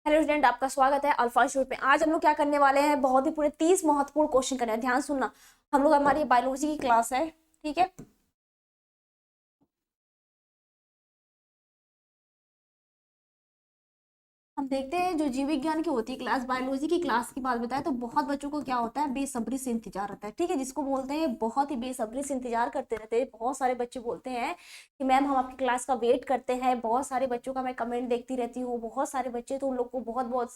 Hello student, आपका स्वागत है अल्फा शो पे। आज हम लोग क्या करने वाले हैं, बहुत ही पूरे 30 महत्वपूर्ण क्वेश्चन करने हैं। ध्यान सुनना, हम लोग हमारी बायोलॉजी की क्लास है, ठीक है। हम देखते हैं जो जीव विज्ञान की होती है क्लास, बायोलॉजी की क्लास की बात बताए तो बहुत बच्चों को क्या होता है, बेसब्री से इंतजार रहता है, ठीक है। जिसको बोलते हैं बहुत ही बेसब्री से इंतजार करते रहते हैं। बहुत सारे बच्चे बोलते हैं कि मैम हम आपकी क्लास का वेट करते हैं। बहुत सारे बच्चों का मैं कमेंट देखती रहती हूँ, बहुत सारे बच्चे, तो उन लोग को बहुत बहुत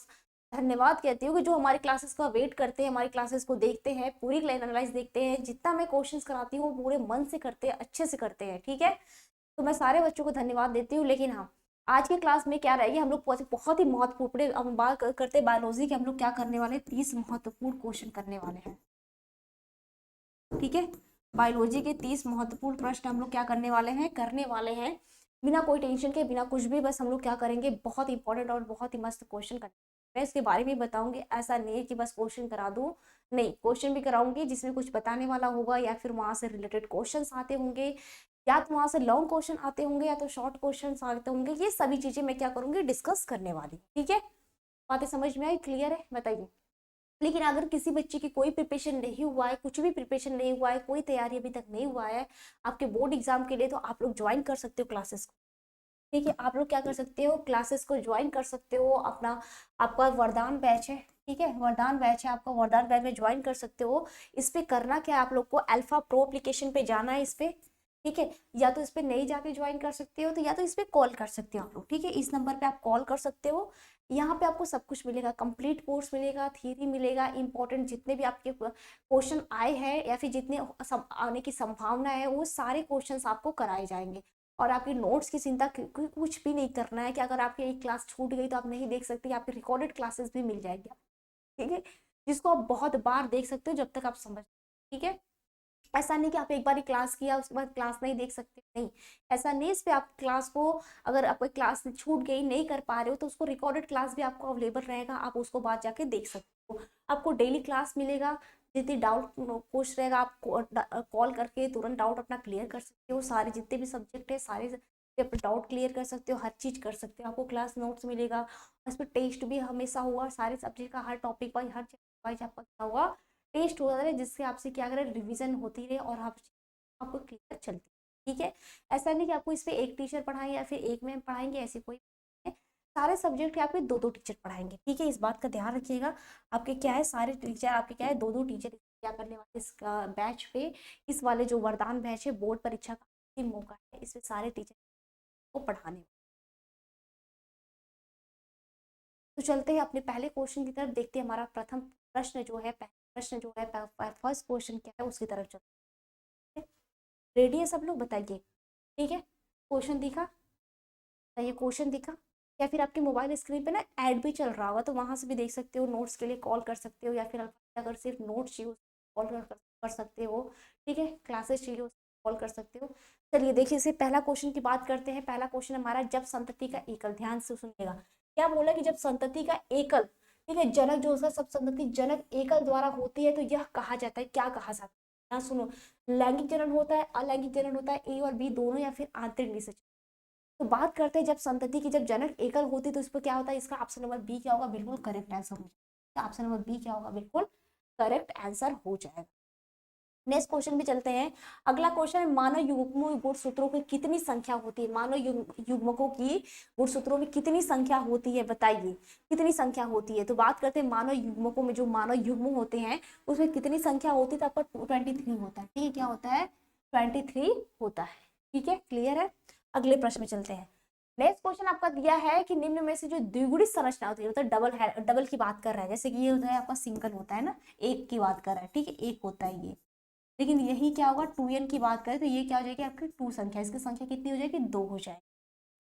धन्यवाद कहती हूँ कि जो हमारी क्लासेस का वेट करते हैं, हमारी क्लासेस को देखते हैं, पूरी एनालाइज देखते हैं। जितना मैं क्वेश्चंस कराती हूँ वो पूरे मन से करते हैं, अच्छे से करते हैं, ठीक है। तो मैं सारे बच्चों को धन्यवाद देती हूँ। लेकिन हाँ, आज की क्लास में क्या रहेगी, हम लोग बहुत ही महत्वपूर्ण, हम बात करते हैं बायोलॉजी के, हम लोग क्या करने वाले हैं, 30 महत्वपूर्ण क्वेश्चन करने वाले हैं, ठीक है। बायोलॉजी के 30 महत्वपूर्ण प्रश्न हम लोग क्या करने वाले हैं बिना कोई टेंशन के, बिना कुछ भी। बस हम लोग क्या करेंगे, बहुत इंपॉर्टेंट और बहुत ही मस्त क्वेश्चन करेंगे। मैं इसके बारे में बताऊंगी, ऐसा नहीं है कि बस क्वेश्चन करा दूं, नहीं, क्वेश्चन भी कराऊंगी जिसमें कुछ बताने वाला होगा, या फिर वहां से रिलेटेड क्वेश्चन आते होंगे, या तो वहां से लॉन्ग क्वेश्चन आते होंगे, या तो शॉर्ट क्वेश्चन आते होंगे। ये सभी चीजें मैं क्या करूंगी, डिस्कस करने वाली, ठीक है। बातें समझ में आई, क्लियर है, बताइए। लेकिन अगर किसी बच्चे की कोई प्रिपरेशन नहीं हुआ है, कुछ भी प्रिपरेशन नहीं हुआ है, कोई तैयारी अभी तक नहीं हुआ है आपके बोर्ड एग्जाम के लिए, तो आप लोग ज्वाइन कर सकते हो क्लासेस को, ठीक है। आप लोग क्या कर सकते हो, क्लासेस को ज्वाइन कर सकते हो अपना। आपका वरदान बैच है, ठीक है, वरदान बैच है आपका, वरदान बैच में ज्वाइन कर सकते हो। इस पे करना क्या है, आप लोग को अल्फा प्रो एप्लीकेशन पे जाना है, इस पे, ठीक है। या तो इस पे नहीं जाके ज्वाइन कर सकते हो, तो या तो इस पे कॉल कर सकते हो आप लोग, ठीक है। इस नंबर पे आप कॉल कर सकते हो। यहाँ पे आपको सब कुछ मिलेगा, कंप्लीट कोर्स मिलेगा, थियरी मिलेगा, इंपॉर्टेंट जितने भी आपके क्वेश्चन आए हैं या फिर जितने सब आने की संभावना है, वो सारे क्वेश्चंस आपको कराए जाएंगे। और आपकी नोट्स की चिंता कुछ भी नहीं करना है कि अगर आपकी एक क्लास छूट गई तो आप नहीं देख सकते, आपकी रिकॉर्डेड क्लासेस भी मिल जाएगी, ठीक है, जिसको आप बहुत बार देख सकते हो जब तक आप समझ, ठीक है। ऐसा नहीं कि आप एक बार ही क्लास किया उसके बाद क्लास नहीं देख सकते, नहीं, ऐसा नहीं। इस पे आप क्लास को, अगर आपको क्लास छूट गई, नहीं कर पा रहे हो, तो उसको रिकॉर्डेड क्लास भी आपको अवेलेबल रहेगा, आप उसको बाद जाके देख सकते हो। आपको डेली क्लास मिलेगा, जितनी डाउट पूछ रहेगा आप कॉल करके तुरंत डाउट अपना क्लियर कर सकते हो। सारे जितने भी सब्जेक्ट है, सारे डाउट क्लियर कर सकते हो, हर चीज कर सकते हो। आपको क्लास नोट्स मिलेगा, उस पर टेस्ट भी हमेशा हुआ, सारे सब्जेक्ट का हर टॉपिक वाइज, हर वाइज आपका क्या हुआ, टेस्ट होता रहे, जिससे आपसे क्या करें, रिवीजन होती रहे और आपको क्लियर चलती, ठीक है। ऐसा नहीं कि आपको इस पे एक टीचर पढ़ाएंगे या फिर एक मैम पढ़ाएंगे, ऐसे कोई नहीं है। सारे सब्जेक्ट के आपके दो दो टीचर पढ़ाएंगे, ठीक है। इस बात का ध्यान रखिएगा। आपके क्या है, सारे टीचर आपके क्या है, दो दो टीचर क्या करने वाले इस बैच पे, इस वाले जो वरदान बैच है, बोर्ड परीक्षा का अंतिम मौका है, इसमें सारे टीचर को पढ़ाने। तो चलते हैं अपने पहले क्वेश्चन की तरफ, देखते हैं हमारा प्रथम प्रश्न जो है, पहला प्रश्न जो है, फर्स्ट क्वेश्चन क्या है, उसकी तरफ चलते हैं। रेडी है सब लोग, बताइए, ठीक है। क्वेश्चन दिखा, बताइए क्वेश्चन दिखा। या फिर आपके मोबाइल स्क्रीन पे ना ऐड भी चल रहा होगा, तो वहां से भी देख सकते हो, नोट्स के लिए कॉल कर सकते हो, या फिर अगर सिर्फ नोट्स चाहिए कॉल कर सकते हो, ठीक है। क्लासेस चाहिए कॉल कर सकते हो। चलिए देखिए, इसे पहला क्वेश्चन की बात करते हैं। पहला क्वेश्चन हमारा, जब संतति का एकल, ध्यान से सुनिएगा, क्या बोला कि जब संतति का एकल, ठीक है, जनक जो उसका सब संतति जनक एकल द्वारा होती है, तो यह कहा जाता है, क्या कहा जाता है, यहाँ सुनो। लैंगिक जनन होता है, अलैंगिक जनन होता है, ए और बी दोनों, या फिर आंतरिक निषेचन। तो बात करते हैं जब संतति की, जब जनक एकल होती है, तो इस पर क्या होता है, इसका ऑप्शन नंबर बी क्या होगा, बिल्कुल करेक्ट आंसर हो जाएगा। ऑप्शन नंबर बी क्या होगा, बिल्कुल करेक्ट आंसर हो जाएगा। नेक्स्ट क्वेश्चन भी चलते हैं। अगला क्वेश्चन है, मानव युग्मों में गुणसूत्रों की कितनी संख्या होती है, मानव युग्मकों की गुणसूत्रों में कितनी संख्या होती है, बताइए कितनी संख्या होती है। तो बात करते हैं मानव युग्मकों में, जो मानव युग्म होते हैं उसमें कितनी संख्या होती है, तो आपका 23 होता है, ठीक है। क्या होता है, 23 होता है, ठीक है, क्लियर है। अगले प्रश्न में चलते हैं। नेक्स्ट क्वेश्चन आपका दिया है कि निम्न में से जो द्विगुणी संरचना होती है, मतलब डबल की बात कर रहा है, जैसे कि ये होता है आपका सिंगल होता है ना, एक की बात कर रहा है, ठीक है, एक होता है ये। लेकिन यही क्या होगा, 2n की बात करें तो ये क्या हो जाएगी, आपकी 2 संख्या, इसकी संख्या कितनी हो जाएगी, 2 हो जाएगी।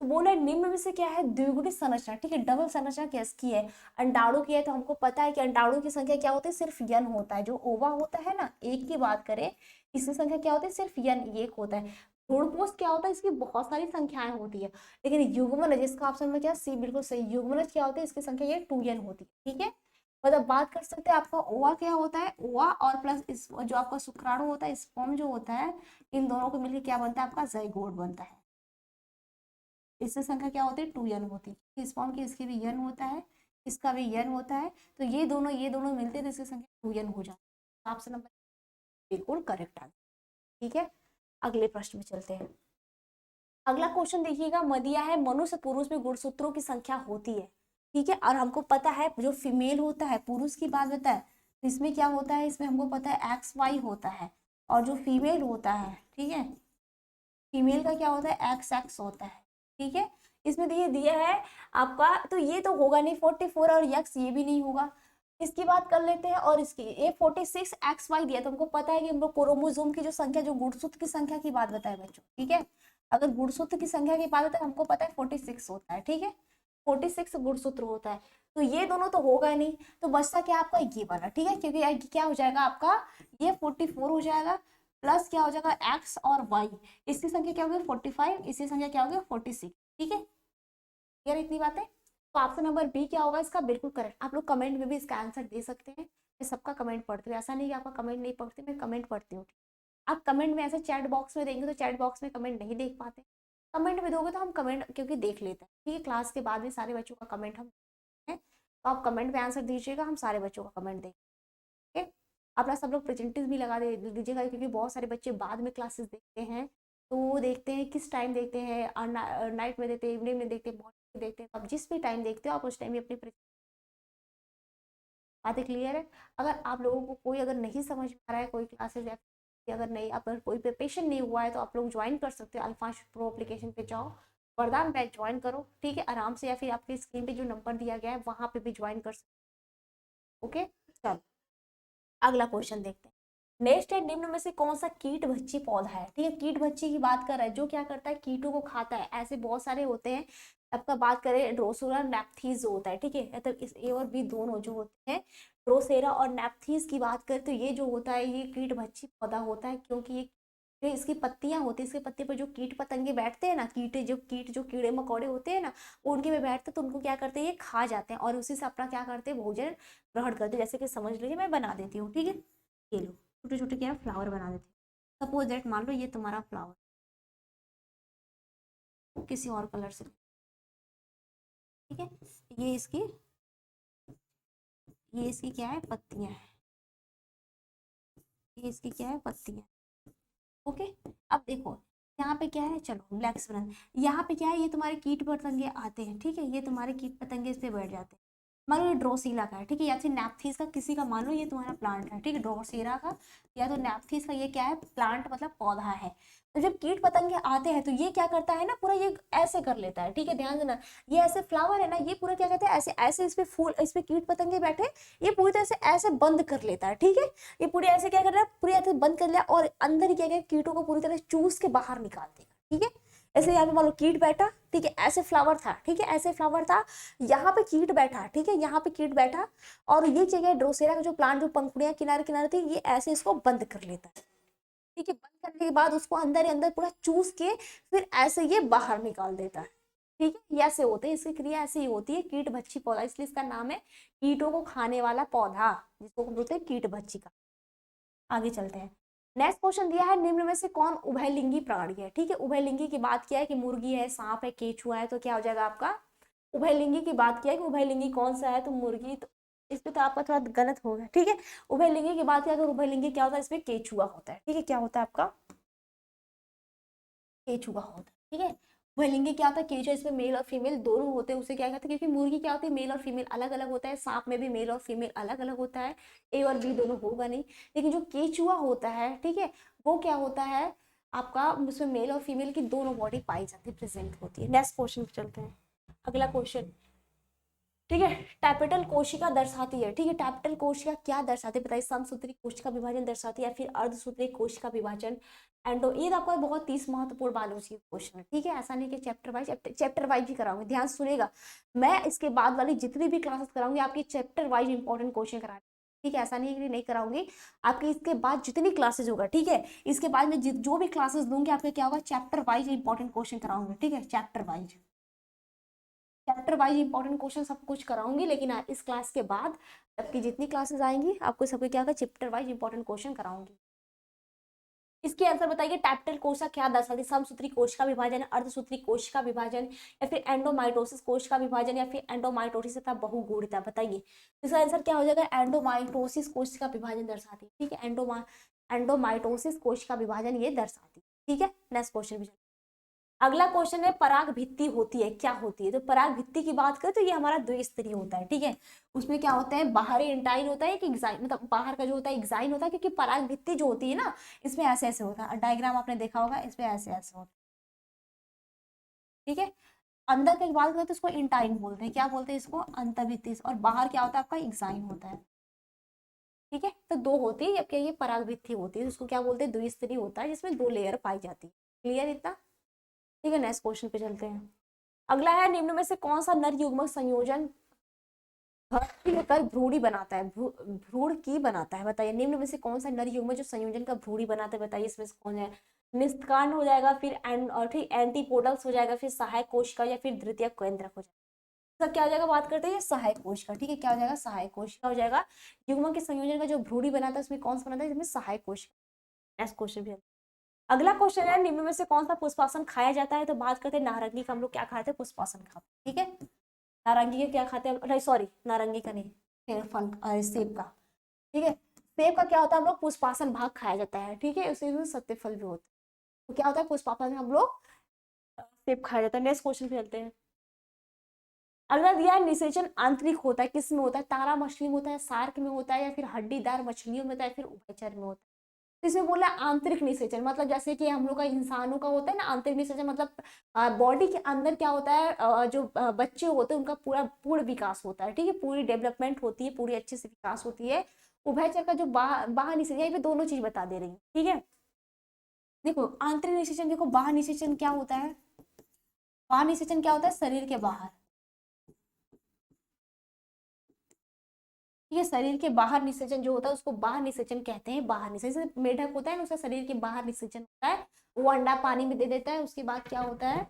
तो बोला निम्न में से क्या है, द्विगुणी संरचना, ठीक है, डबल संरचना किसकी है, अंडाणु की है। तो हमको पता है कि अंडाणु की संख्या क्या होती है, सिर्फ n होता है। जो ओवा होता है ना, एक की बात करें, इसकी संख्या क्या होती है, सिर्फ n, एक होता है। भ्रूणपोष क्या होता है, इसकी बहुत सारी संख्याएं होती है। लेकिन युग्मन, जिसका ऑप्शन में क्या, सी बिल्कुल सही, युग्मन क्या होती है, इसकी संख्या ये 2n होती है, ठीक है। मतलब बात कर सकते हैं, आपका ओवा क्या होता है, ओवा और प्लस इस जो आपका शुक्राणु होता है, स्पर्म जो होता है, इन दोनों को मिलकर क्या बनता है, आपका जाइगोट बनता है। इससे संख्या क्या होती है, 2n होती है। स्पर्म की इसकी भी n होता है, इसका भी n होता है, तो ये दोनों मिलते हैं तो इसकी संख्या 2n हो जाती है। ऑप्शन नंबर बिल्कुल करेक्ट आंसर। ठीक है, अगले प्रश्न में चलते हैं। अगला क्वेश्चन देखिएगा, मदिया है मनुष्य पुरुष में गुणसूत्रों की संख्या होती है। ठीक है, और हमको पता है जो फीमेल होता है, पुरुष की बात बताए तो इसमें क्या होता है, इसमें हमको पता है XY होता है, और जो फीमेल होता है, ठीक है, फीमेल का क्या होता है XX होता है। ठीक है, इसमें देखिए दिया है आपका, तो ये तो होगा नहीं 44 और x ये भी नहीं होगा। इसकी बात कर लेते हैं, और इसकी ये 46 XY दिया, तो हमको पता है कि हमको क्रोमोसोम की जो संख्या, जो गुणसूत्र की संख्या की बात बताए बच्चों। ठीक है, अगर गुणसूत्र की संख्या की बात बताए हमको पता है 46 होता है। ठीक है, 46 गुणसूत्र होता है, तो ये दोनों तो होगा नहीं, तो बचता क्या आपका ये वाला। ठीक है, क्योंकि क्या हो जाएगा आपका, ये 44 हो जाएगा, प्लस क्या हो जाएगा x और y, इसकी संख्या क्या होगी 45, इसकी संख्या क्या होगी 46। ठीक है, यार इतनी बातें, तो ऑप्शन नंबर बी क्या होगा इसका, बिल्कुल करेक्ट। आप लोग कमेंट में भी इसका आंसर दे सकते हैं, मैं सबका कमेंट पढ़ती हूँ, ऐसा नहीं कि आपका कमेंट नहीं पढ़ती, मैं कमेंट पढ़ती हूँ। आप कमेंट में ऐसे चैट बॉक्स में देंगे तो चैट बॉक्स में कमेंट नहीं देख पाते, कमेंट में दोगे तो हम कमेंट क्योंकि देख लेते हैं। ठीक है, क्लास के बाद भी सारे बच्चों का कमेंट हम देखते हैं, तो आप कमेंट में आंसर दीजिएगा, हम सारे बच्चों का कमेंट देखेंगे। अपना सब लोग प्रेजेंटेज भी लगा दे दीजिएगा, क्योंकि बहुत सारे बच्चे बाद में क्लासेस देखते हैं, तो वो देखते हैं किस टाइम देखते हैं, नाइट में देखते हैं, इवनिंग में देखते हैं, मॉर्निंग में देखते हैं, अब जिस भी टाइम देखते हो आप उस टाइम ही अपनी बातें क्लियर है। अगर आप लोगों को कोई अगर नहीं समझ में आ रहा है कोई क्लासेस, या अगर नहीं, अगर कोई प्रिपरेशन नहीं हुआ है तो आप लोग ज्वाइन कर सकते हो, अल्फाश प्रो एप्लीकेशन पे जाओ, वरदान बैच ज्वाइन करो। ठीक है, आराम से, या फिर आपके स्क्रीन पे जो नंबर दिया गया है वहां पे भी ज्वाइन कर सकते हो। ओके, चलो अगला क्वेश्चन देखते हैं। नेक्स्ट है, निम्न में से कौन सा कीट भक्षी पौधा है। ठीक है, कीट भक्षी की बात कर रहा है, जो क्या करता है कीटों को खाता है। ऐसे बहुत सारे होते हैं, आपका बात करें ड्रोसोरा नेप्थीज जो होता है। ठीक है, मतलब इस ए और बी दोनों जो होते हैं, ड्रोसेरा और नेप्थीज की बात करें तो ये जो होता है ये कीट भक्षी पौधा होता है, क्योंकि ये जो इसकी पत्तियां होती है, इसके पत्ते पर जो कीट पतंगे बैठते हैं ना, कीट जो कीड़े मकोड़े होते हैं ना, वो उनके पे बैठते हैं, तो उनको क्या करते हैं ये खा जाते हैं, और उसी से अपना क्या करते हैं भोजन ग्रहण करते हैं। जैसे कि समझ लीजिए मैं बना देती हूँ। ठीक है, ये लो छोटे छोटे क्या फ्लावर बना देते हैं, सपोज दैट मान लो ये तुम्हारा फ्लावर किसी और कलर से। ठीक है, ये इसकी क्या है पत्तियां हैं, ये इसकी क्या है पत्तियां। ओके, अब देखो यहाँ पे क्या है, चलो ब्लैक स्वन, यहाँ पे क्या है, ये तुम्हारे कीट पतंगे आते हैं। ठीक है, ये तुम्हारे कीट पतंगे इस पे बैठ जाते हैं। मान लो ये ड्रोसीला का है, ठीक है, या फिर नैप्थीस का किसी का, मान लो ये तुम्हारा प्लांट है। ठीक है, ड्रोसेरा का या तो नैप्थीस का, ये क्या है प्लांट मतलब पौधा है। तो जब कीट पतंगे आते हैं तो ये क्या करता है ना, पूरा ये ऐसे कर लेता है। ठीक है, ध्यान देना, ये ऐसे फ्लावर है ना, ये पूरा क्या कहते हैं ऐसे ऐसे इस पे फूल, इस पे कीट पतंगे बैठे, ये पूरी तरह से ऐसे बंद कर लेता है। ठीक है, ये पूरी ऐसे क्या कर रहा है, पूरी ऐसे बंद कर लिया, और अंदर ही क्या क्या कीटों को पूरी तरह चूस के बाहर निकाल देगा। ठीक है, ऐसे यहाँ पे मान लो कीट बैठा, ठीक है, ऐसे फ्लावर था। ठीक है, ऐसे फ्लावर था, यहाँ पे कीट बैठा। ठीक है, यहाँ पे कीट बैठा, और ये जगह ड्रोसेरा का जो प्लांट, जो पंखुड़ियां किनारे किनारे थी, ये ऐसे इसको बंद कर लेता है। ठीक है, बंद करने के बाद उसको अंदर ही अंदर पूरा चूस के फिर ऐसे ये बाहर निकाल देता है। ठीक है, ये ऐसे होते हैं, इसकी क्रिया ऐसे ही होती है, कीट भक्षी पौधा, इसलिए इसका नाम है कीटों को खाने वाला पौधा, जिसको बोलते हैं कीट भक्षी का। आगे चलते हैं। नेक्स्ट क्वेश्चन दिया है, निम्न में से कौन उभयलिंगी प्राणी है। ठीक है, उभयलिंगी की बात किया है कि मुर्गी है, सांप है, केचुआ है, तो क्या हो जाएगा आपका उभयलिंगी की बात किया है कि उभयलिंगी कौन सा है, तो मुर्गी, तो इस पे तो आपका थोड़ा गलत हो गया। ठीक है, उभयलिंगी की बात किया, अगर उभयलिंगी क्या होता है, इसमें केचुआ होता है। ठीक है, क्या होता है आपका केचुआ होता है। ठीक है, उभयलिंगी क्या होता है, केचुआ, इसमें मेल और फीमेल दोनों होते हैं, उसे क्या कहते हैं, क्योंकि मुर्गी क्या होती है मेल और फीमेल अलग अलग होता है, सांप में भी मेल और फीमेल अलग अलग होता है, ए और बी दोनों होगा नहीं। लेकिन जो केचुआ होता है, ठीक है, वो क्या होता है आपका, उसमें मेल और फीमेल की दोनों बॉडी पाई जाती है, प्रेजेंट होती है। नेक्स्ट क्वेश्चन पे चलते हैं। अगला क्वेश्चन, ठीक है, टैपेटल कोशिका दर्शाती है। ठीक है, टैपेटल कोशिका क्या दर्शाती है बताइए, समसूत्री कोशिका विभाजन दर्शाती है या फिर अर्धसूत्री कोशिका विभाजन, एंडो, ये आपका बहुत 30 महत्वपूर्ण बायोलॉजी क्वेश्चन है। ठीक है, ऐसा नहीं कि चैप्टर वाइज ही कराऊंगी, ध्यान सुनेगा, मैं इसके बाद वाली जितनी भी क्लासेस कराऊंगी आपकी चैप्टर वाइज इंपॉर्टेंट क्वेश्चन करा। ठीक है, ऐसा नहीं है कि नहीं कराऊंगी, आपकी इसके बाद जितनी क्लासेस होगा, ठीक है, इसके बाद में जो भी क्लासेस दूंगी आपके क्या होगा, चैप्टर वाइज इंपॉर्टेंट क्वेश्चन कराऊंगी। ठीक है, चैप्टर वाइज इंपॉर्टेंट क्वेश्चन सब कुछ कराऊंगी, लेकिन इस क्लास के बाद आपकी जितनी क्लासेस आएंगी आपको सबके क्या होगा, चैप्टर वाइज इंपॉर्टेंट क्वेश्चन कराऊंगी। इसके आंसर बताइए। टैप्टेल कोशिका क्या दर्शाती है? समसूत्री कोशिका विभाजन, अर्धसूत्री कोशिका विभाजन, या फिर एंडोमाइटोसिस कोशिका विभाजन, या फिर एंडोमाइटोसिस तथा बहुगुणिता। बताइए इसका आंसर क्या हो जाएगा? एंडोमाइटोसिस कोशिका विभाजन दर्शाती है। ठीक है, एंडोमाइटोसिस कोशिका विभाजन ये दर्शाती है। ठीक है, नेक्स्ट क्वेश्चन भी। अगला क्वेश्चन है पराग भित्ति होती है क्या होती है? तो पराग भित्ति की बात करें तो ये हमारा द्विस्तरीय होता है। ठीक है, उसमें क्या होता है? बाहरी इंटाइन होता है कि एक्साइन, मतलब बाहर का जो होता है एक्साइन होता है, क्योंकि पराग भित्ति जो होती है ना, इसमें ऐसे ऐसे होता है। डायग्राम आपने देखा होगा, इसमें ऐसे ऐसे होता है। ठीक है, अंदर की बात करें तो इसको इंटाइन बोलते हैं। क्या बोलते हैं इसको? अंतर्भित्ति। और बाहर क्या होता है आपका? एक्साइन होता है। ठीक है, तो दो होती है, जबकि ये पराग भित्ति होती है, उसको क्या बोलते हैं? द्विस्तरीय होता है, जिसमें दो लेयर पाई जाती है। क्लियर इतना? ठीक है, नेक्स्ट क्वेश्चन पे चलते हैं। अगला है निम्न में से कौन सा नर युग्मक संयोजन कर भ्रूणी बनाता है? भ्रूण की बनाता है। बताइए निम्न में से कौन सा नर युग्मक जो संयोजन का भ्रूणी बनाता है? बताइए इसमें से कौन है? निष्कांड हो जाएगा, फिर ठीक एंटीपोडल्स हो जाएगा, फिर सहायक कोशिका, या फिर द्वितीयक केंद्रक हो जाएगा। सब क्या हो जाएगा? बात करते हैं सहायक कोशिका। ठीक है, क्या हो जाएगा? सहायक कोशिका हो जाएगा। युग्मक के संयोजन का जो भ्रूणी बनाता है उसमें कौन सा बनाता है? इसमें सहायक कोशिका। नेक्स्ट क्वेश्चन भी। अगला क्वेश्चन है निम्न में से कौन सा पुष्पासन खाया जाता है? तो बात करते हैं नारंगी का। हम लोग क्या खाते हैं? पुष्पासन खाते हैं। ठीक है, नारंगी का क्या खाते हैं? नहीं सॉरी, नारंगी का नहीं, फल सेब का। ठीक है, सेब का क्या होता है? हम लोग पुष्पासन भाग खाया जाता है। ठीक है, उसी में सत्य फल भी होता है। तो क्या होता है? पुष्पासन में हम लोग सेब खाया जाता है। नेक्स्ट क्वेश्चन पे चलते हैं। अगला दिया है निषेचन आंतरिक होता है, किस में होता है? तारा मछली में होता है, सार्क में होता है, या फिर हड्डीदार मछलियों में होता है, फिर उभयचर में होता है। तो इसमें बोला आंतरिक निषेचन, मतलब जैसे कि हम लोग का इंसानों का होता है ना आंतरिक निषेचन, मतलब बॉडी के अंदर क्या होता है? जो बच्चे होते हैं उनका पूरा पूर्ण विकास होता है। ठीक है, पूरी डेवलपमेंट होती है, पूरी अच्छे से विकास होती है। उभयचर का जो बाहर निषेचन, यहाँ पे दोनों चीज बता दे रही है। ठीक है, देखो आंतरिक निषेचन, देखो बाहर निषेचन क्या होता है? बाहर निषेचन क्या होता है? शरीर के बाहर। ठीक है, शरीर के बाहर निषेचन जो होता है उसको बाहर निषेचन कहते हैं। बाहर निषेचन, मेढक होता है ना, उसका शरीर के बाहर निषेचन होता है। वो अंडा पानी में दे देता है, उसके बाद क्या होता है?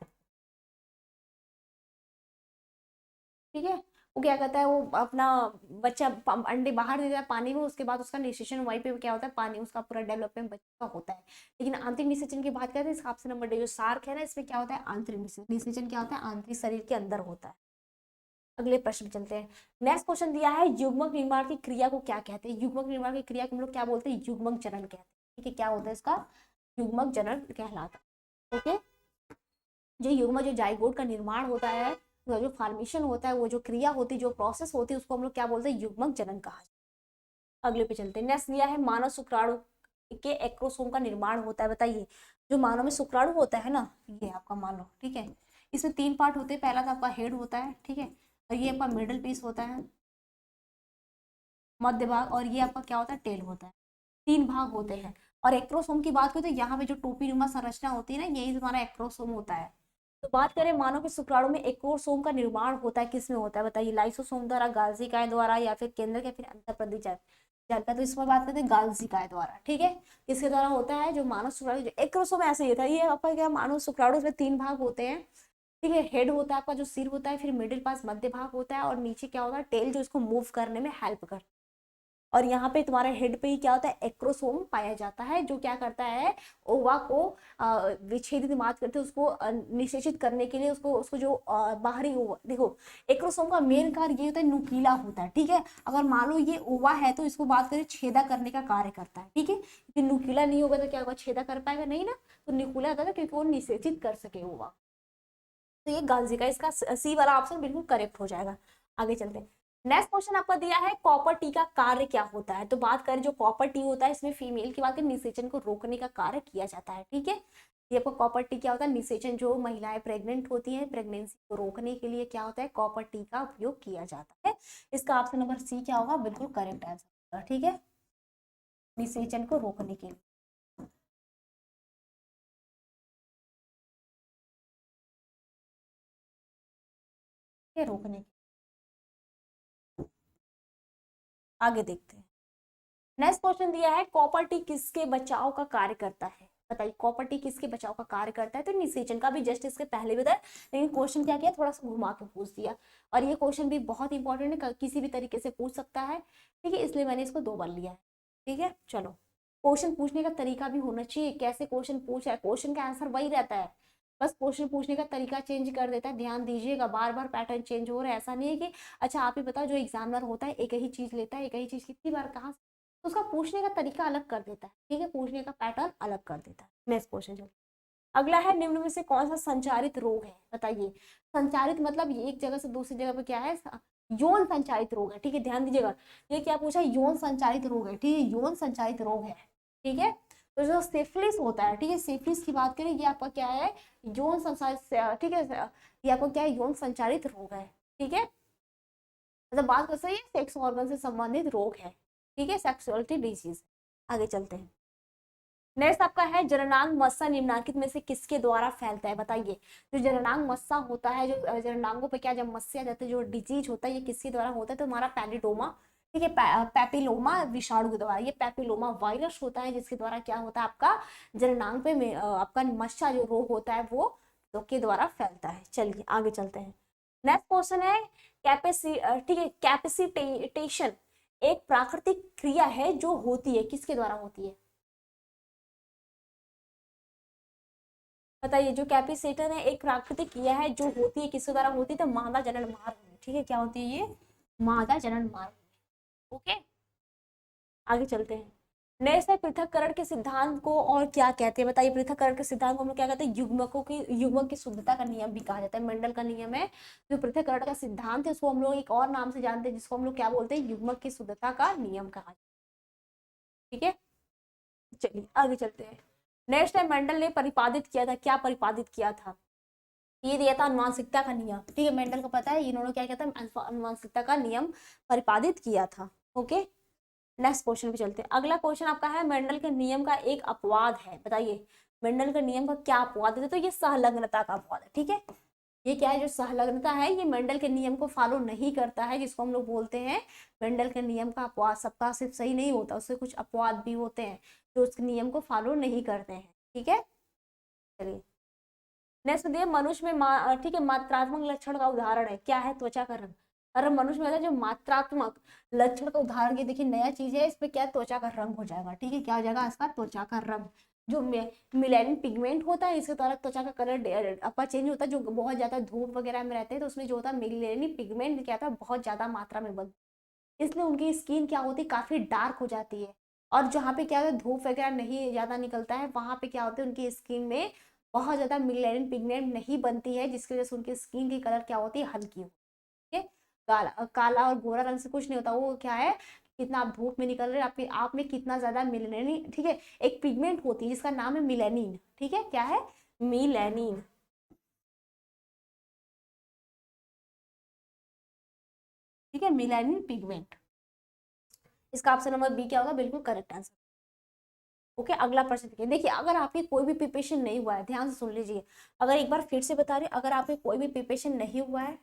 ठीक है, वो क्या करता है? वो अपना बच्चा अंडे बाहर दे देता है पानी में, उसके बाद उसका निषेचन वहीं पे क्या होता है? पानी, उसका पूरा डेवलपमेंट बच्चे का होता है। लेकिन आंतरिक निषेचन की बात करते हैं, इसका ऑप्शन नंबर डी जो सार्क है ना, इसमें क्या होता है? आंतरिक निषेचन। निषेचन क्या होता है? आंतरिक शरीर के अंदर होता है। अगले प्रश्न पे चलते हैं। नेक्स्ट क्वेश्चन दिया है युग्मक निर्माण की क्रिया को क्या कहते हैं? युग्मक निर्माण की क्रिया को हम लोग क्या बोलते हैं? युग्मक जनन कहते हैं। ठीक है, क्या होता है इसका? युग्मक जनन कहलाता है। ओके, जो युग्मक, जो जाइगोट का निर्माण होता है, जो फॉर्मेशन होता है, वो जो क्रिया होती है, जो प्रोसेस होती है, उसको हम लोग क्या बोलते हैं? युग्मक जनन कहा जाता है। अगले पे चलते हैं। नेक्स्ट दिया है मानव शुक्राणु के एक्रोसोम का निर्माण होता है। बताइए जो मानव में शुक्राणु होता है ना, ये आपका मानव। ठीक है, इसमें तीन पार्ट होते हैं। पहला तो आपका हेड होता है। ठीक है, और ये आपका मिडल पीस होता है, मध्य भाग, और ये आपका क्या होता है? टेल होता है। तीन भाग होते हैं। और एक्रोसोम की बात करें तो यहाँ पे जो टोपी नुमा संरचना होती है ना, यही हमारा एक्रोसोम होता है। तो बात करें मानव के शुक्राणु में एक्रोसोम का निर्माण होता है, किसमें होता है? बताइए लाइसोसोम द्वारा, गाल्जी काय द्वारा, या फिर केंद्र या फिर अंतःप्रदेश जल का। तो इसमें बात करते हैं गाल्जी काय द्वारा। ठीक है, किसके द्वारा होता है? जो मानव शुक्राणु, जो एक्रोसोम ऐसे ही था, ये आपका क्या मानव शुक्राणु में तीन भाग होते हैं। ठीक है, हेड होता है आपका जो सिर होता है, फिर मिडिल पास मध्य भाग होता है, और नीचे क्या होता है? टेल, जो इसको मूव करने में हेल्प करता है। और यहाँ पे तुम्हारे हेड पे ही क्या होता है? एक्रोसोम पाया जाता है, जो क्या करता है? ओवा को विच्छेदित मात करते उसको निषेचित करने के लिए, उसको उसको जो बाहरी ओवा, देखो एक्रोसोम का मेन कार्य ये होता है, नुकीला होता है। ठीक है, अगर मान लो ये ओवा है तो इसको बात करें छेदा करने का कार्य करता है। ठीक है, क्योंकि नुकीला नहीं होगा तो क्या होगा? छेदा कर पाएगा नहीं ना, तो नुकीला होता है क्योंकि वो निषेचित कर सके ओवा। तो ये गांजी का, इसका सी वाला ऑप्शन बिल्कुल करेक्ट हो जाएगा। आगे चलते हैं। नेक्स्ट क्वेश्चन आपका दिया है कॉपर टी का कार्य क्या होता है? तो बात करें जो कॉपर टी होता है, इसमें फीमेल की बात करें, निषेचन को रोकने का कार्य किया जाता है। ठीक है, ये आपका कॉपर टी क्या होता है? निषेचन, जो महिलाएं प्रेग्नेंट होती हैं, प्रेगनेंसी को रोकने के लिए क्या होता है? कॉपर टी का उपयोग किया जाता है। इसका ऑप्शन नंबर सी क्या होगा? बिल्कुल करेक्ट आंसर। ठीक है, निषेचन को रोकने के लिए, रोकने के। आगे देखते हैं। नेक्स्ट क्वेश्चन दिया है कॉपर टी किसके बचाव का कार्य करता है? बताइए कॉपर टी किसके बचाव का कार्य करता है? तो निषेचन का भी जस्ट इसके पहले भी बताया, लेकिन क्वेश्चन क्या किया? थोड़ा सा घुमा के पूछ दिया। और ये क्वेश्चन भी बहुत इंपॉर्टेंट है, किसी भी तरीके से पूछ सकता है। ठीक है, इसलिए मैंने इसको दो बार लिया है। ठीक है, चलो क्वेश्चन पूछने का तरीका भी होना चाहिए, कैसे क्वेश्चन पूछ रहा है, क्वेश्चन का आंसर वही रहता है, बस क्वेश्चन पूछने का तरीका चेंज कर देता है। ध्यान दीजिएगा, बार बार पैटर्न चेंज हो रहा है, ऐसा नहीं है कि अच्छा आप ही बताओ, जो एग्जामिनर होता है एक ही चीज लेता है, एक ही चीज कितनी बार कहाँ से, तो उसका पूछने का तरीका अलग कर देता है, ठीक है, पूछने का पैटर्न अलग कर देता है। Next question. अगला है, निम्न में से कौन सा संचारित रोग है, बताइए। संचारित मतलब ये एक जगह से दूसरी जगह पे क्या है, यौन संचारित रोग है, ठीक है, ध्यान दीजिएगा। ये क्या पूछा है, यौन संचारित रोग है, ठीक है, यौन संचारित रोग है, ठीक है। तो जो सिफिलिस होता है, ठीक है, सिफिलिस की बात करें, ये आपका क्या है, यौन संचारित, ठीक है, ये आपको क्या है, यौन संचारित रोग है, ठीक है, मतलब बात कर सकते हैं सेक्स ऑर्गन से संबंधित रोग है, ठीक है, सेक्सुअलिटी डिजीज। आगे चलते हैं। नेक्स्ट आपका है, जननांग मस्सा निम्नलिखित में से किसके द्वारा फैलता है, बताइए। जो जननांग मस्सा होता है, जो जननांगों पे क्या जब मस्से आ जाते हैं, जो डिजीज होता है, ये किसके द्वारा होता है, तो हमारा पैनिडोमा, ठीक है, पैपिलोमा विषाणु के द्वारा। ये पैपिलोमा वायरस होता है जिसके द्वारा क्या होता है, आपका जननांग पे आपका मस्सा जो रोग होता है वो तो के द्वारा फैलता है। चलिए आगे चलते हैं। नेक्स्ट क्वेश्चन है, ठीक है, कैपेसिटेशन एक प्राकृतिक क्रिया है जो होती है, किसके द्वारा होती है, बताइए। जो कैपेसिटर है एक प्राकृतिक क्रिया है जो होती है, किसके द्वारा होती है, तो मादा जनन मार्ग में, ठीक है, क्या होती है ये, मादा जनन मार्ग में। ओके, आगे चलते हैं। नेक्स्ट है, पृथक्करण के सिद्धांत को और क्या कहते हैं, बताइए। पृथक्करण के सिद्धांत को हम लोग क्या कहते हैं, युग्मक की शुद्धता का नियम भी कहा जाता है, मेंडल का नियम है। जो पृथक्करण का सिद्धांत है उसको हम लोग एक और नाम से जानते हैं, जिसको हम लोग क्या बोलते हैं, युग्मक की शुद्धता का नियम कहा जाता है, ठीक है। चलिए आगे चलते हैं। नेक्स्ट है, मेंडल ने परिपादित किया था, क्या परिपादित किया था, ये दिया था अनुवांशिकता का नियम, ठीक है, मेंडल को पता है, इन्होंने क्या किया था, अनुवांशिकता का नियम परिपादित किया था। ओके, नेक्स्ट क्वेश्चन पे चलते हैं। अगला क्वेश्चन आपका है, मेंडल के नियम का एक अपवाद है, बताइए। मेंडल के नियम का क्या अपवाद है, तो ये सहलग्नता का अपवाद है, ठीक है। ये क्या है, जो सहलग्नता है, ये मेंडल के नियम को फॉलो नहीं करता है, जिसको हम लोग बोलते हैं मेंडल के नियम का अपवाद। सबका सिर्फ सही नहीं होता, उससे कुछ अपवाद भी होते हैं जो उस नियम को फॉलो नहीं करते हैं, ठीक है। चलिए नेक्स्ट दिए, मनुष्य में ठीक है, मात्रात्मक लक्षण का उदाहरण है, क्या है, त्वचा का रंग। अरे मनुष्य में जो मात्रात्मक लक्षण का उदाहरण, ये देखिए नया चीज है, इस पे क्या त्वचा का रंग हो जाएगा, ठीक है, क्या हो जाएगा इसका, त्वचा का रंग। जो मिलेनिन पिगमेंट होता है, इसके द्वारा त्वचा का कलर अपा चेंज होता है, जो बहुत ज्यादा धूप वगैरह में रहते हैं तो उसमें जो होता है मिलेनिन पिगमेंट क्या होता है, बहुत ज्यादा मात्रा में बनता है, इसलिए उनकी स्किन क्या होती है, काफी डार्क हो जाती है। और जहाँ पे क्या होता है, धूप वगैरह नहीं ज्यादा निकलता है, वहां पे क्या होता है, उनकी स्किन में बहुत ज्यादा मिलेनिन पिगमेंट नहीं बनती है, जिसकी वजह से उनकी स्किन की कलर क्या होती है, हल्की होती है। काला काला और गोरा रंग से कुछ नहीं होता, वो क्या है, कितना आप धूप में निकल रहे हैं, आपके आप में कितना ज्यादा मिलेनिन, ठीक है, एक पिगमेंट होती है जिसका नाम है मिलेनिन, ठीक है, क्या है, मिलेनिन, ठीक है, मिलेनिन पिगमेंट। इसका ऑप्शन नंबर बी क्या होगा, बिल्कुल करेक्ट आंसर। ओके, अगला प्रश्न देखिए, अगर आपकी कोई भी प्रिपरेशन नहीं हुआ है, ध्यान से सुन लीजिए, अगर एक बार फिर से बता रहे, अगर आपके कोई भी प्रिपरेशन नहीं हुआ है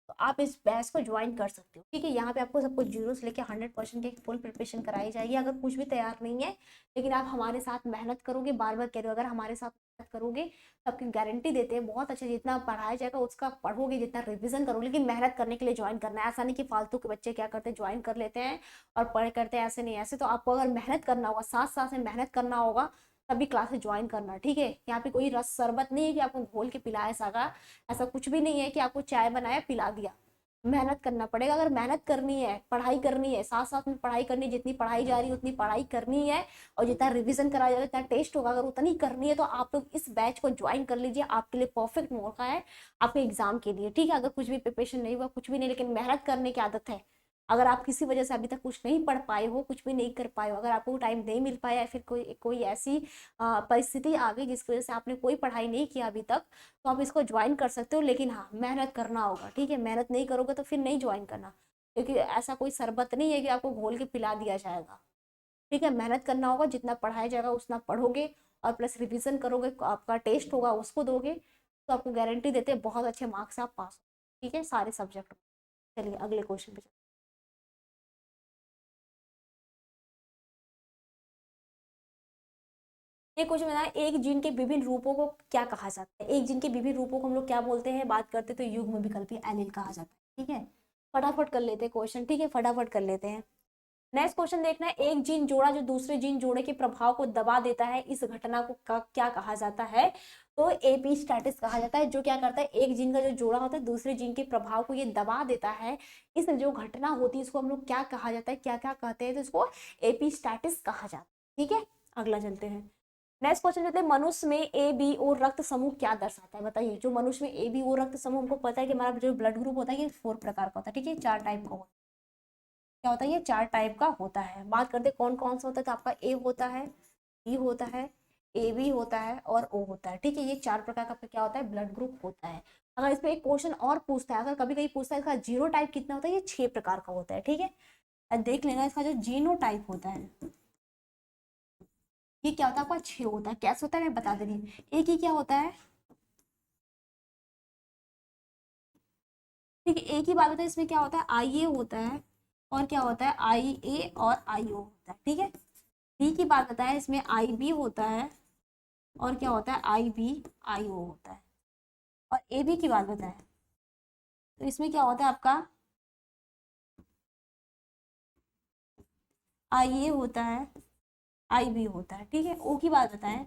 तो आप इस बैच को ज्वाइन कर सकते हो, ठीक है। यहाँ पे आपको सब कुछ जीरो से लेकर 100% की फुल प्रिपरेशन कराई जाएगी। अगर कुछ भी तैयार नहीं है, लेकिन आप हमारे साथ मेहनत करोगे, बार बार कह रहे हो, अगर हमारे साथ मेहनत करोगे तो आपकी गारंटी देते हैं बहुत अच्छा, जितना पढ़ाया जाएगा उसका पढ़ोगे, जितना रिविजन करोगे, लेकिन मेहनत करने के लिए ज्वाइन करना है। ऐसा नहीं कि फालतू के बच्चे क्या करते हैं, ज्वाइन कर लेते हैं और पढ़ करते हैं, ऐसे नहीं, ऐसे तो आपको अगर मेहनत करना होगा, साथ साथ में मेहनत करना होगा, तभी क्लासेस ज्वाइन करना, ठीक है। यहाँ पे कोई रस शरबत नहीं है कि आपको घोल के पिलाया सागा, ऐसा कुछ भी नहीं है कि आपको चाय बनाया पिला दिया। मेहनत करना पड़ेगा, अगर मेहनत करनी है, पढ़ाई करनी है, साथ साथ में पढ़ाई करनी है, जितनी पढ़ाई जा रही है उतनी पढ़ाई करनी है, और जितना रिवीजन कराया जा रहा है, जितना टेस्ट होगा, अगर उतनी करनी है, तो आप लोग इस बैच को ज्वाइन कर लीजिए, आपके लिए परफेक्ट मौका है आपके एग्जाम के लिए, ठीक है। अगर कुछ भी प्रिपरेशन नहीं हुआ, कुछ भी नहीं, लेकिन मेहनत करने की आदत है, अगर आप किसी वजह से अभी तक कुछ नहीं पढ़ पाए हो, कुछ भी नहीं कर पाए हो, अगर आपको टाइम नहीं मिल पाया है, फिर कोई कोई ऐसी परिस्थिति आ गई जिसकी वजह से आपने कोई पढ़ाई नहीं किया अभी तक, तो आप इसको ज्वाइन कर सकते हो, लेकिन हाँ मेहनत करना होगा, ठीक है। मेहनत नहीं करोगे तो फिर नहीं ज्वाइन करना, क्योंकि ऐसा कोई शरबत नहीं है कि आपको घोल के पिला दिया जाएगा, ठीक है। मेहनत करना होगा, जितना पढ़ाया जाएगा उतना पढ़ोगे, और प्लस रिविजन करोगे, आपका टेस्ट होगा उसको दोगे, तो आपको गारंटी देते हैं बहुत अच्छे मार्क्स से आप पास हो, ठीक है, सारे सब्जेक्ट में। चलिए अगले क्वेश्चन पे। ये क्वेश्चन बताया, एक जीन के विभिन्न रूपों को क्या कहा जाता है, एक जीन के विभिन्न रूपों को हम लोग क्या बोलते हैं, बात करते तो युग्म विकल्पी एलील कहा जाता है, ठीक है। फटाफट कर लेते हैं क्वेश्चन, ठीक है, फटाफट कर लेते हैं। नेक्स्ट क्वेश्चन देखना है, एक जीन जोड़ा जो दूसरे जीन जोड़े के प्रभाव को दबा देता है, इस घटना को क्या कहा जाता है? तो एपिस्टैटिस कहा जाता है। जो क्या करता है, एक जीन का जो जोड़ा होता है दूसरे जीन के प्रभाव को ये दबा देता है, इस जो घटना होती है इसको हम लोग क्या कहा जाता है, क्या क्या कहते हैं, तो इसको एपिस्टैटिस कहा जाता है। ठीक है, अगला चलते हैं। नेक्स्ट क्वेश्चन चलते हैं, मनुष्य में ए बी ओ रक्त समूह क्या दर्शाता है? बताइए, जो मनुष्य में ए बी ओ रक्त समूह, हमको पता है कि हमारा जो ब्लड ग्रुप होता है ये 4 प्रकार का होता है। ठीक है, 4 टाइप का होता है। क्या होता है, ये 4 टाइप का होता है। बात करते हैं कौन कौन सा होता है, तो आपका ए होता है, बी होता है, ए बी होता है और ओ होता है। ठीक है, ये 4 प्रकार का आपका क्या होता है, ब्लड ग्रुप होता है। अगर इसमें एक क्वेश्चन और पूछता है, अगर कभी कभी पूछता है इसका जीरो टाइप कितना होता है, ये 6 प्रकार का होता है। ठीक है, अब देख लेना इसका जो जीनो टाइप होता है ये क्या होता है आपका 6 होता है। कैसे होता है मैं बता दे रही हूँ। एक ही क्या होता है, ठीक है, एक ही बात होता है, इसमें क्या होता है आई ए होता है और क्या होता है आई ए और आई ओ होता है। ठीक है, बी की बात बताए, इसमें आई बी होता है और क्या होता है आई बी आई ओ होता है। और ए बी की बात बताए तो इसमें क्या होता है आपका आई ए होता है, आई बी होता है। ठीक है, ओ की बात बताएं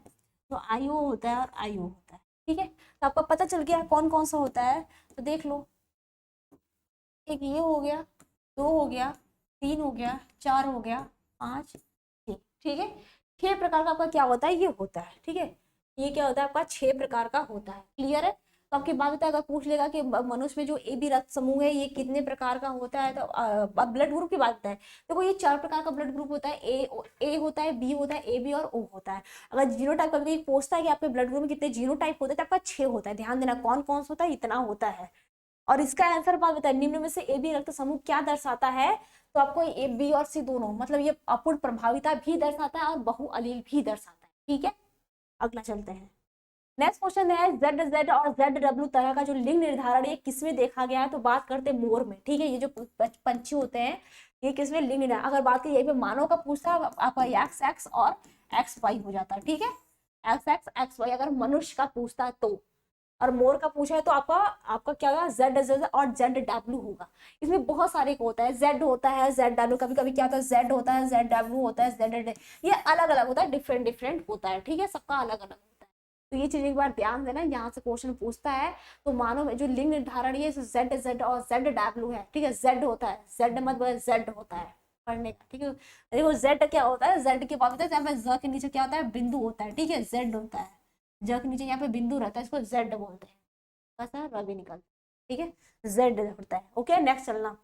तो आई ओ होता है और आई ओ होता है। ठीक है, तो आपको पता चल गया कौन कौन सा होता है। तो देख लो, एक ये हो गया, 2 हो गया, 3 हो गया, 4 हो गया, 5, 6। ठीक है, 6 प्रकार का आपका क्या होता है, ये होता है। ठीक है, ये क्या होता है आपका 6 प्रकार का होता है। क्लियर है? तो आपकी बात होता है, अगर पूछ लेगा कि मनुष्य में जो ए बी रक्त समूह है ये कितने प्रकार का होता है, तो अब ब्लड ग्रुप की बात होता है। देखो ये 4 प्रकार का ब्लड ग्रुप होता है, ए होता है, बी होता है, ए बी और ओ होता है। अगर जीरो टाइप कभी पूछता है कि आपके ब्लड ग्रुप में कितने जीरो टाइप होते हैं, तो आपका 6 होता है। ध्यान देना कौन कौन सा होता है, इतना होता है। और इसका आंसर बात बताए, निम्न में से ए बी रक्त समूह क्या दर्शाता है? तो आपको ए बी और सी दोनों, मतलब ये अपूर्ण प्रभाविता भी दर्शाता है और बहुअलील भी दर्शाता है। ठीक है, अगला चलते हैं। नेक्स्ट क्वेश्चन है, जेड जेड और जेड डब्ल्यू तरह का जो लिंग निर्धारण ये किसमें देखा गया है? तो बात करते हैं मोर में। ठीक है, ये जो पंछी होते हैं ये किसमें लिंग निर्धारण, अगर बात करें यही पे मानव का पूछता है आपका एक्स एक्स और एक्स वाई हो जाता है। ठीक है, एक्स एक्स एक्स वाई अगर मनुष्य का पूछता है तो, और मोर का पूछा है तो आपका आपका क्या होगा, जेड जेड और जेड डब्ल्यू होगा। इसमें बहुत सारे को होता है, जेड होता है, जेड डब्ल्यू, कभी कभी क्या होता है जेड होता है, जेड डब्ल्यू होता है, जेड, ये अलग अलग होता है, डिफरेंट डिफरेंट होता है। ठीक है, सबका अलग अलग होता है। तो ये चीज एक बार ध्यान देना, यहाँ से क्वेश्चन पूछता है तो मानो जो लिंग निर्धारण ये जेड जेड और जेड डब्ल्यू है। ठीक है, जेड होता है, जेड मत बोले, जेड होता है पढ़ने का। ठीक है, देखो जेड क्या होता है, जेड के बाद होता है ज के नीचे क्या होता है, बिंदु होता है। ठीक है, जेड होता है, ज के नीचे यहाँ पे बिंदु रहता है, इसको जेड बोलते हैं। बस रवि निकल, ठीक है, जेड होता है। ओके, नेक्स्ट चलना।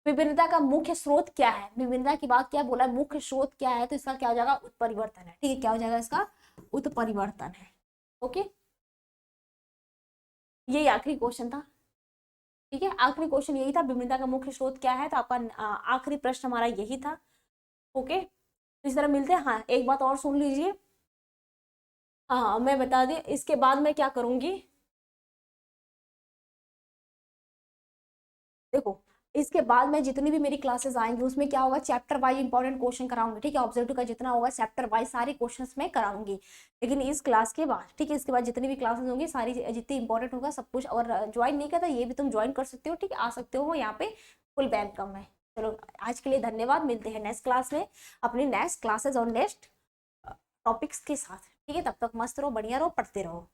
विभिन्नता का मुख्य स्रोत क्या है? विभिन्नता की बात क्या बोला, मुख्य स्रोत क्या है? तो इसका क्या हो जाएगा, उत्परिवर्तन है। ठीक है, क्या हो जाएगा इसका, उत्परिवर्तन है। ओके, यही आखिरी क्वेश्चन था। ठीक है, आखिरी क्वेश्चन यही था, विभिन्नता का मुख्य स्रोत क्या है। तो आपका आखिरी प्रश्न हमारा यही था। ओके, तो इस तरह मिलते हैं। हाँ, एक बात और सुन लीजिए, हाँ मैं बता दें, इसके बाद मैं क्या करूंगी, देखो इसके बाद में जितनी भी मेरी क्लासेस आएंगी उसमें क्या होगा, चैप्टर वाइज इंपॉर्टेंट क्वेश्चन कराऊंगी। ठीक है, ऑब्जेक्टिव का जितना होगा चैप्टर वाइज सारे क्वेश्चंस में कराऊंगी। लेकिन इस क्लास के बाद, ठीक है, इसके बाद जितनी भी क्लासेस होंगी सारी जितनी इंपॉर्टेंट होगा सब कुछ। और ज्वाइन नहीं करता ये भी तुम ज्वाइन कर सकते हो। ठीक है, आ सकते हो, यहाँ पे फुल वेलकम है। चलो आज के लिए धन्यवाद, मिलते हैं नेक्स्ट क्लास में अपनी नेक्स्ट क्लासेस और नेक्स्ट टॉपिक्स के साथ। ठीक है, तब तक मस्त रहो, बढ़िया रहो, पढ़ते रहो।